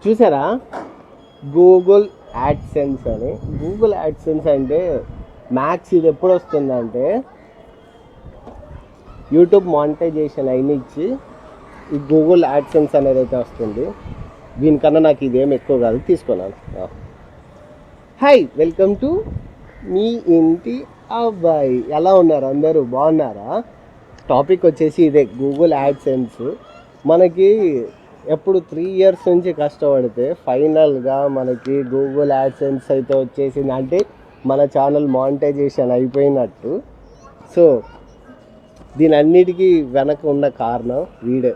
చూసారా Google AdSense అని. Google AdSense అంటే మ్యాక్స్ ఇది ఎప్పుడు వస్తుందంటే యూట్యూబ్ మానిటైజేషన్ అయినిచ్చి ఈ గూగుల్ యాడ్సెన్స్ అనేది అయితే వస్తుంది. దీనికన్నా నాకు ఇదేం ఎక్కువ కాదు, తీసుకున్నాను. హాయ్, వెల్కమ్ టు మీ ఇంటి అబ్బాయి. ఎలా ఉన్నారు అందరూ? బాగున్నారా? టాపిక్ వచ్చేసి ఇదే, గూగుల్ యాడ్సెన్స్. మనకి ఎప్పుడు 3 years నుంచి కష్టపడితే ఫైనల్గా మనకి గూగుల్ యాడ్సెన్స్ అయితే వచ్చేసింది. అంటే మన ఛానల్ మానిటైజేషన్ అయిపోయినట్టు. సో దీని అన్నిటికీ వెనక ఉన్న కారణం వీడే.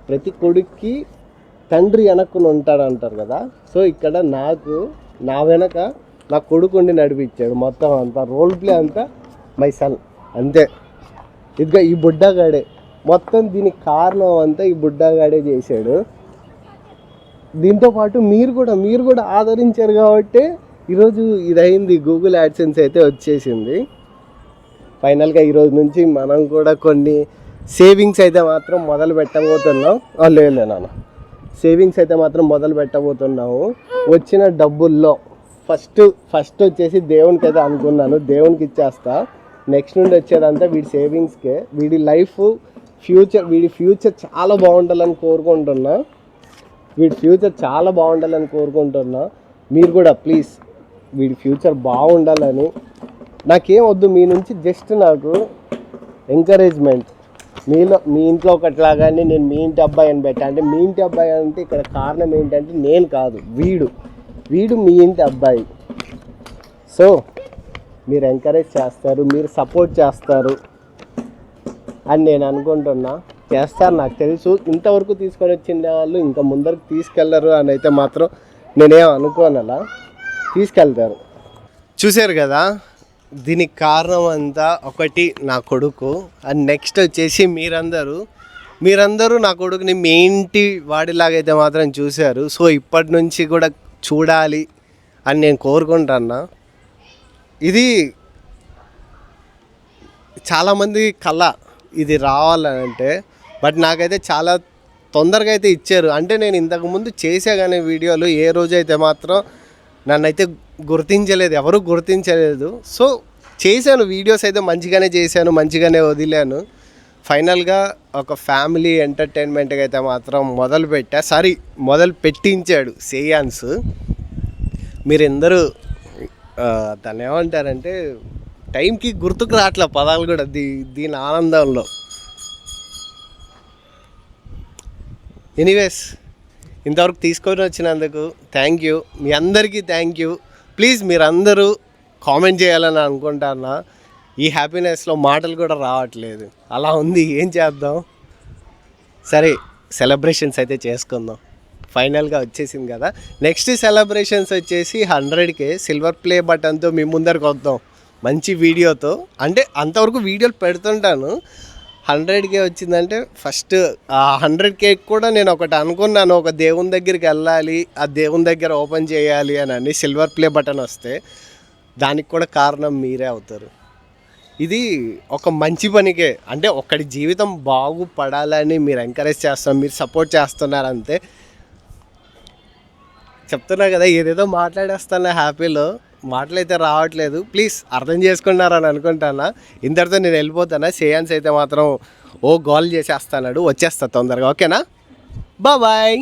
ప్రతి కొడుక్కి తండ్రి వెనక్కుని ఉంటాడంటారు కదా. సో ఇక్కడ నా వెనక నా కొడుకు ఉండి నడిపించాడు మొత్తం అంతా. రోల్ ప్లే అంతా మై సన్, అంతే. ఇదిగా ఈ బుడ్డగాడే మొత్తం, దీనికి కారణం అంతా ఈ బుడ్డగాడే చేశాడు. దీంతోపాటు మీరు కూడా ఆదరించారు కాబట్టి ఈరోజు ఇదైంది, గూగుల్ యాడ్సెన్స్ అయితే వచ్చేసింది. ఫైనల్గా ఈరోజు నుంచి మనం కూడా కొన్ని సేవింగ్స్ అయితే మాత్రం మొదలు పెట్టబోతున్నాం. నాన్న సేవింగ్స్ అయితే మాత్రం మొదలు పెట్టబోతున్నాము. వచ్చిన డబ్బుల్లో ఫస్ట్ వచ్చేసి దేవునికి అయితే అనుకున్నాను, దేవునికి ఇచ్చేస్తా. నెక్స్ట్ నుండి వచ్చేదంతా వీడి సేవింగ్స్కే. వీడి వీడి ఫ్యూచర్ చాలా బాగుండాలని కోరుకుంటున్నా. మీరు కూడా ప్లీజ్ వీడి ఫ్యూచర్ బాగుండాలని. నాకేం వద్దు మీ నుంచి, జస్ట్ నాకు ఎంకరేజ్మెంట్. మీ ఇంట్లో ఒకట్లాగానే నేను మీ ఇంటి అబ్బాయి అని పెట్టా. అంటే మీ ఇంటి అబ్బాయి అంటే ఇక్కడ కారణం ఏంటంటే నేను కాదు, వీడు మీ ఇంటి అబ్బాయి. సో మీరు ఎంకరేజ్ చేస్తారు, మీరు సపోర్ట్ చేస్తారు అని నేను అనుకుంటున్నా. చేస్తారు, నాకు తెలుసు. ఇంతవరకు తీసుకొని వచ్చిన వాళ్ళు ఇంకా ముందరకు తీసుకెళ్లరు అని అయితే మాత్రం నేనేం అనుకోను. అలా తీసుకెళ్తారు. చూశారు కదా, దీనికి కారణం అంతా ఒకటి నా కొడుకు. అండ్ నెక్స్ట్ వచ్చేసి మీరందరూ నా కొడుకుని మీ ఇంటి వాడిలాగైతే మాత్రం చూశారు. సో ఇప్పటి నుంచి కూడా చూడాలి అని నేను కోరుకుంటున్నా. ఇది చాలామంది కళ ఇది రావాలంటే, బట్ నాకైతే చాలా తొందరగా అయితే ఇచ్చారు. అంటే నేను ఇంతకుముందు చేసే కానీ వీడియోలు ఏ రోజైతే మాత్రం నన్నైతే ఎవరు గుర్తించలేదు. సో చేశాను, వీడియోస్ అయితే మంచిగానే చేశాను, మంచిగానే వదిలాను. ఫైనల్గా ఒక ఫ్యామిలీ ఎంటర్టైన్మెంట్గా అయితే మాత్రం మొదలు పెట్టించాడు శ్రేయాన్స్. మీరందరూ దాన్ని ఏమంటారంటే టైంకి గుర్తుకు రావట్లే పదాలు కూడా దీని ఆనందంలో. ఎనీవేస్, ఇంతవరకు తీసుకొని వచ్చినందుకు థ్యాంక్ యూ. మీ అందరికీ థ్యాంక్ యూ. ప్లీజ్ మీరందరూ కామెంట్ చేయాలని అనుకుంటున్నా. ఈ హ్యాపీనెస్లో మాటలు కూడా రావట్లేదు, అలా ఉంది. ఏం చేద్దాం? సరే, సెలబ్రేషన్స్ అయితే చేసుకుందాం. ఫైనల్గా వచ్చేసింది కదా. నెక్స్ట్ సెలబ్రేషన్స్ వచ్చేసి 100K సిల్వర్ ప్లే బటన్తో మీ ముందరికి వద్దాం మంచి వీడియోతో. అంటే అంతవరకు వీడియోలు పెడుతుంటాను. 100K వచ్చిందంటే ఫస్ట్ ఆ 100K కూడా నేను ఒకటి అనుకున్నాను, ఒక దేవుని దగ్గరికి వెళ్ళాలి, ఆ దేవుని దగ్గర ఓపెన్ చేయాలి అని సిల్వర్ ప్లే బటన్ వస్తే దానికి కూడా కారణం మీరే అవుతారు. ఇది ఒక మంచి పనికే, అంటే ఒక్కడి జీవితం బాగుపడాలని మీరు ఎంకరేజ్ చేస్తున్నారు, మీరు సపోర్ట్ చేస్తున్నారు అంతే. చెప్తున్నా కదా, ఏదేదో మాట్లాడేస్తున్నా హ్యాపీలో, మాటలైతే రావట్లేదు. ప్లీజ్ అర్థం చేసుకున్నారని అనుకుంటానా. ఇంతటితో నేను వెళ్ళిపోతానా. శ్రేయాన్స్ అయితే మాత్రం గోల్ చేసేస్తున్నాడు, వచ్చేస్తా తొందరగా. ఓకేనా? బాయ్.